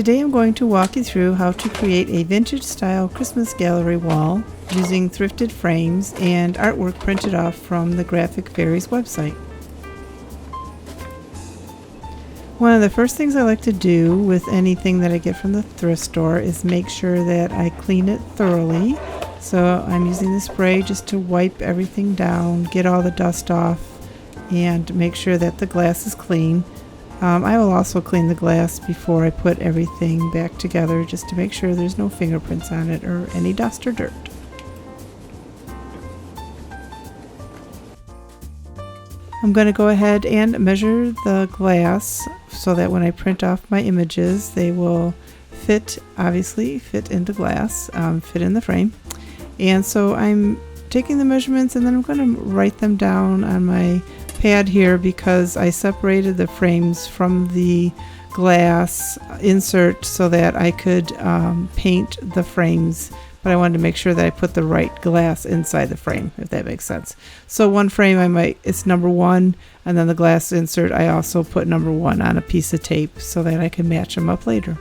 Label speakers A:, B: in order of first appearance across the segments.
A: Today I'm going to walk you through how to create a vintage style Christmas gallery wall using thrifted frames and artwork printed off from the Graphic Fairies website. One of the first things I like to do with anything that I get from the thrift store is make sure that I clean it thoroughly. So I'm using the spray just to wipe everything down, get all the dust off, and make sure that the glass is clean. I will also clean the glass before I put everything back together just to make sure there's no fingerprints on it or any dust or dirt. I'm going to go ahead and measure the glass so that when I print off my images they will obviously fit into glass, fit in the frame. And so I'm taking the measurements and then I'm going to write them down on my pad here because I separated the frames from the glass insert so that I could paint the frames, but I wanted to make sure that I put the right glass inside the frame, if that makes sense. So one frame it's number 1, and then the glass insert I also put number 1 on a piece of tape so that I can match them up later.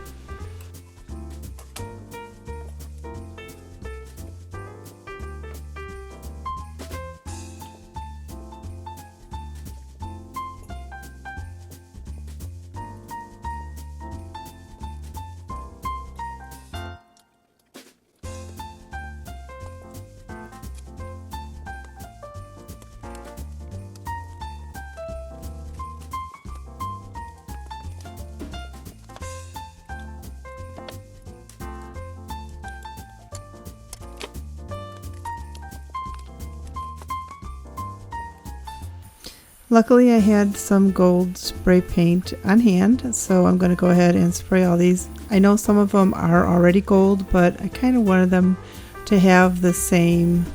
A: Luckily I had some gold spray paint on hand, so I'm going to go ahead and spray all these. I know some of them are already gold, but I kind of wanted them to have the same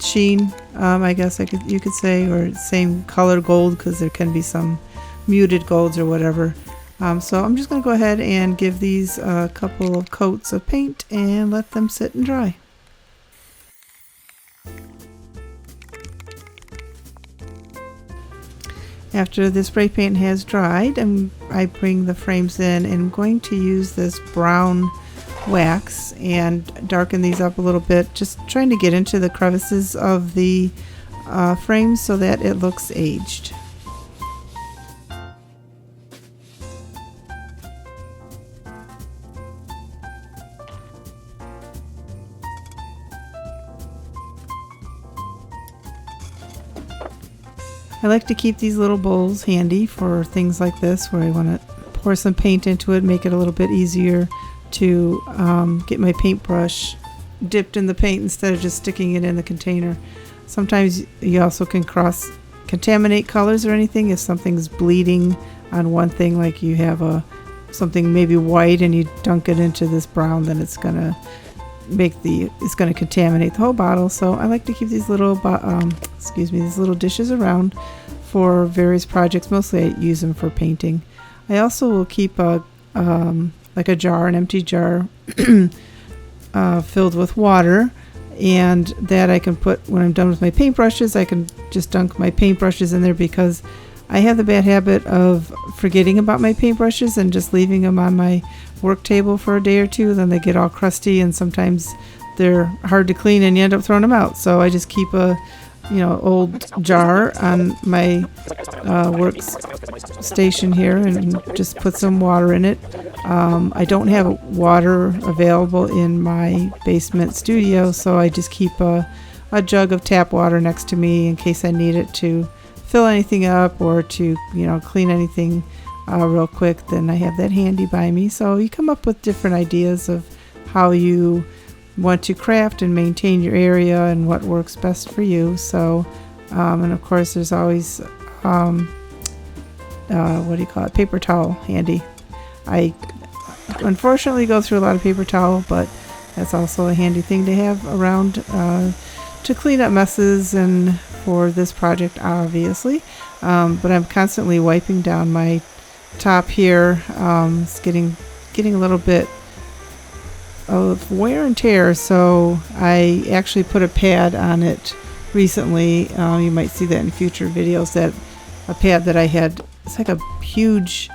A: sheen, I guess you could say, or same color gold, because there can be some muted golds or whatever. So I'm just going to go ahead and give these a couple of coats of paint and let them sit and dry. After the spray paint has dried, I bring the frames in and I'm going to use this brown wax and darken these up a little bit, just trying to get into the crevices of the frames so that it looks aged. I like to keep these little bowls handy for things like this where I want to pour some paint into it, make it a little bit easier to get my paintbrush dipped in the paint instead of just sticking it in the container. Sometimes you also can cross-contaminate colors or anything. If something's bleeding on one thing, like you have something maybe white and you dunk it into this brown, then it's gonna contaminate the whole bottle. So I like to keep these little these little dishes around for various projects. Mostly I use them for painting. I also will keep an empty jar filled with water, and that I can put when I'm done with my paintbrushes. I can just dunk my paintbrushes in there because I have the bad habit of forgetting about my paintbrushes and just leaving them on my work table for a day or two. Then they get all crusty and sometimes they're hard to clean and you end up throwing them out. So I just keep a old jar on my workstation here and just put some water in it. I don't have water available in my basement studio, so I just keep a jug of tap water next to me in case I need it to fill anything up or to clean anything real quick. Then I have that handy by me. So you come up with different ideas of how you want to craft and maintain your area and what works best for you. So and of course there's always paper towel handy. I unfortunately go through a lot of paper towel, but that's also a handy thing to have around to clean up messes and for this project obviously. But I'm constantly wiping down my top here. It's getting a little bit of wear and tear, so I actually put a pad on it recently. You might see that in future videos, that a pad that I had, it's like a huge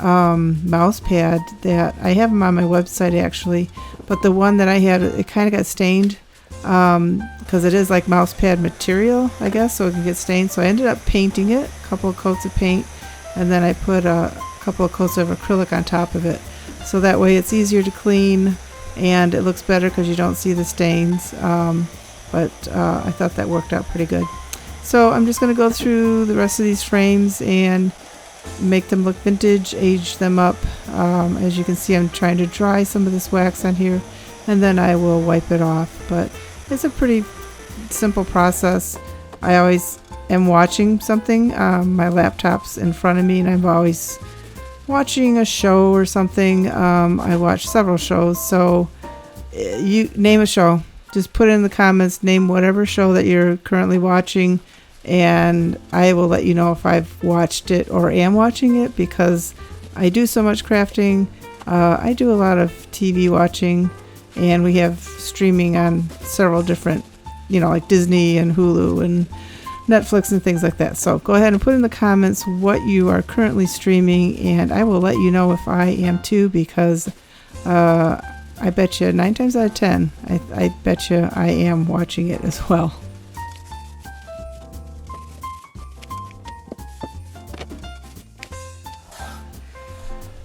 A: mouse pad that I have them on my website actually, but the one that I had, it kind of got stained because it is like mouse pad material, I guess, so it can get stained. So I ended up painting it, a couple of coats of paint, and then I put a couple of coats of acrylic on top of it. So that way it's easier to clean and it looks better because you don't see the stains. But I thought that worked out pretty good. So I'm just going to go through the rest of these frames and make them look vintage, age them up. As you can see, I'm trying to dry some of this wax on here, and then I will wipe it off. But it's a pretty simple process. I always am watching something. My laptop's in front of me, and I'm always watching a show or something. I watch several shows, so you name a show. Just put it in the comments, name whatever show that you're currently watching, and I will let you know if I've watched it or am watching it, because I do so much crafting. I do a lot of TV watching, and we have streaming on several different, like Disney and Hulu and Netflix and things like that. So go ahead and put in the comments what you are currently streaming, and I will let you know if I am too, because I bet you 9 times out of 10, I bet you I am watching it as well.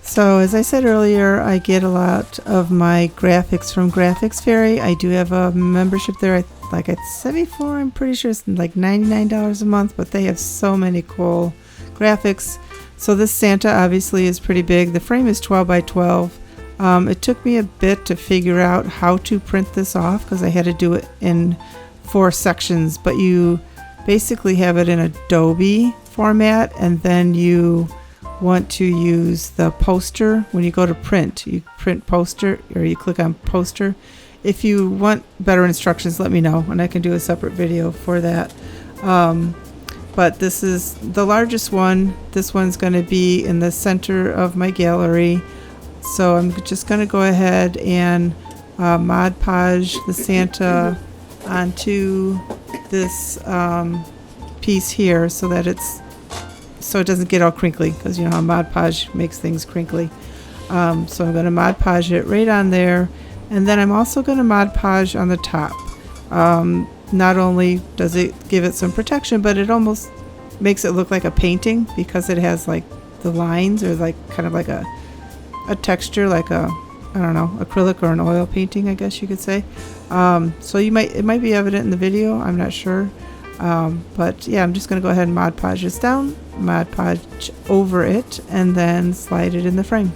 A: So as I said earlier, I get a lot of my graphics from Graphics Fairy. I do have a membership there. Like I said before, I'm pretty sure it's like $99 a month, but they have so many cool graphics. So this Santa obviously is pretty big. The frame is 12 by 12. It took me a bit to figure out how to print this off because I had to do it in 4 sections, but you basically have it in Adobe format, and then you want to use the poster. When you go to print, you print poster, or you click on poster. If you want better instructions, let me know and I can do a separate video for that. But this is the largest one. This one's going to be in the center of my gallery. So I'm just going to go ahead and Mod Podge the Santa onto this piece here so that it doesn't get all crinkly, because you know how Mod Podge makes things crinkly. So I'm going to Mod Podge it right on there, and then I'm also going to Mod Podge on the top. Not only does it give it some protection, but it almost makes it look like a painting because it has like the lines, or like kind of like a texture, like a, I don't know, acrylic or an oil painting, I guess you could say. So it might be evident in the video, I'm not sure. But yeah, I'm just going to go ahead and Mod Podge this down, Mod Podge over it, and then slide it in the frame.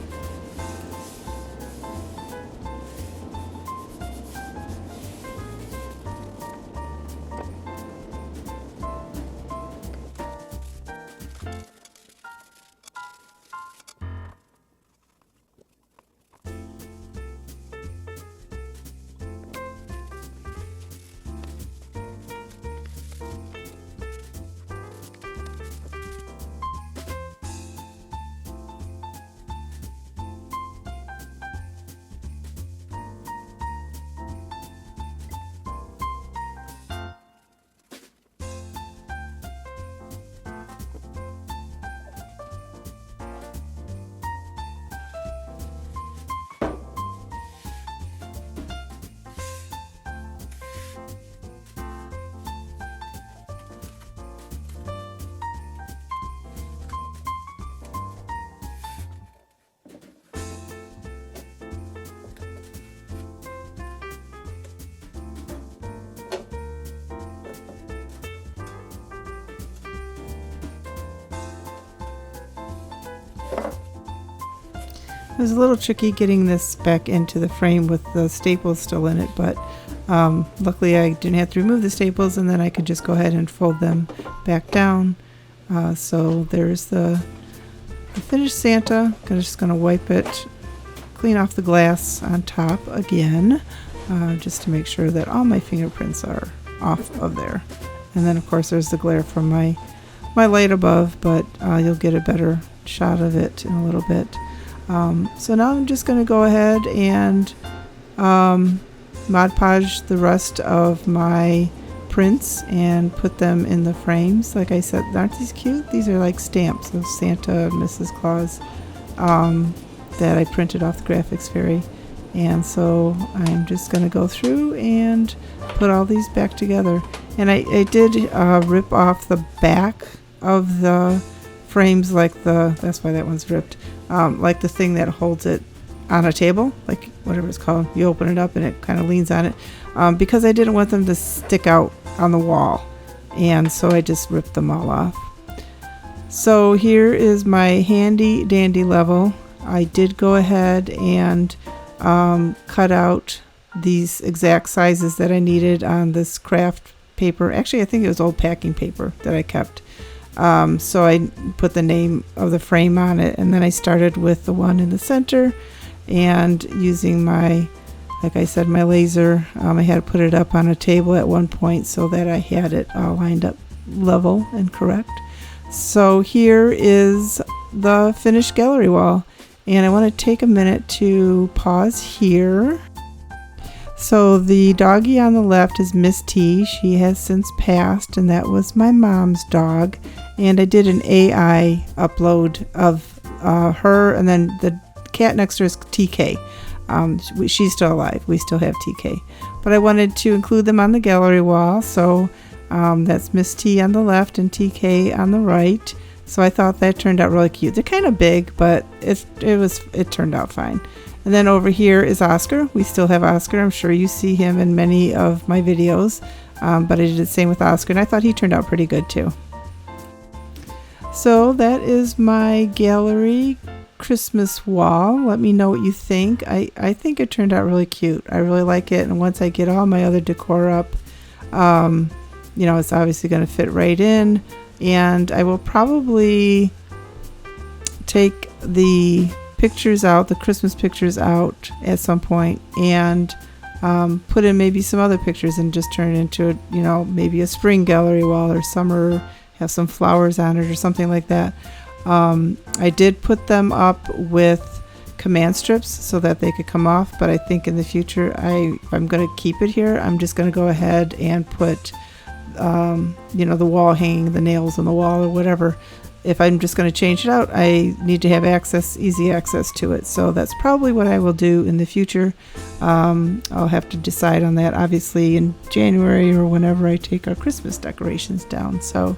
A: It was a little tricky getting this back into the frame with the staples still in it, but luckily I didn't have to remove the staples, and then I could just go ahead and fold them back down. So there's the finished Santa. I'm just going to wipe it, clean off the glass on top again, just to make sure that all my fingerprints are off of there. And then of course there's the glare from my light above, but you'll get a better shot of it in a little bit. So now I'm just going to go ahead and Mod Podge the rest of my prints and put them in the frames. Like I said, aren't these cute? These are like stamps of Santa and Mrs. Claus. that I printed off the Graphics Fairy. And so I'm just going to go through and put all these back together. And I did rip off the back of the frames, like that's why that one's ripped, like the thing that holds it on a table, like whatever it's called. You open it up and it kind of leans on it, because I didn't want them to stick out on the wall. And so I just ripped them all off. So here is my handy dandy level. I did go ahead and cut out these exact sizes that I needed on this craft paper. Actually, I think it was old packing paper that I kept. So I put the name of the frame on it, and then I started with the one in the center, and using my, like I said, my laser, I had to put it up on a table at one point so that I had it all lined up level and correct. So here is the finished gallery wall, and I want to take a minute to pause here. So the doggie on the left is Miss T. She has since passed, and that was my mom's dog. And I did an AI upload of her, and then the cat next to her is TK. She's still alive. We still have TK. But I wanted to include them on the gallery wall, so that's Miss T on the left and TK on the right. So I thought that turned out really cute. They're kind of big, but it turned out fine. And then over here is Oscar. We still have Oscar. I'm sure you see him in many of my videos, but I did the same with Oscar, and I thought he turned out pretty good too. So that is my gallery Christmas wall. Let me know what you think. I think it turned out really cute. I really like it, and once I get all my other decor up, it's obviously going to fit right in, and I will probably take the pictures out, the Christmas pictures out at some point, and put in maybe some other pictures and just turn it into maybe a spring gallery wall, or summer, have some flowers on it or something like that. I did put them up with command strips so that they could come off, but I think in the future, if I'm going to keep it here, I'm just going to go ahead and put the wall hanging, the nails on the wall or whatever. If I'm just going to change it out, I need to have easy access to it. So that's probably what I will do in the future. I'll have to decide on that, obviously, in January or whenever I take our Christmas decorations down. So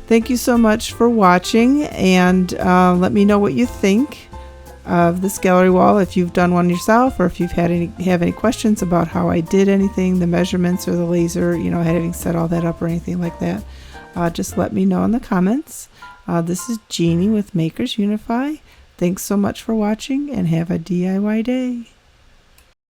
A: thank you so much for watching, and let me know what you think of this gallery wall, if you've done one yourself, or if you've have any questions about how I did anything, the measurements or the laser, having set all that up or anything like that. Just let me know in the comments. This is Jeannie with Makers Unify. Thanks so much for watching, and have a DIY day.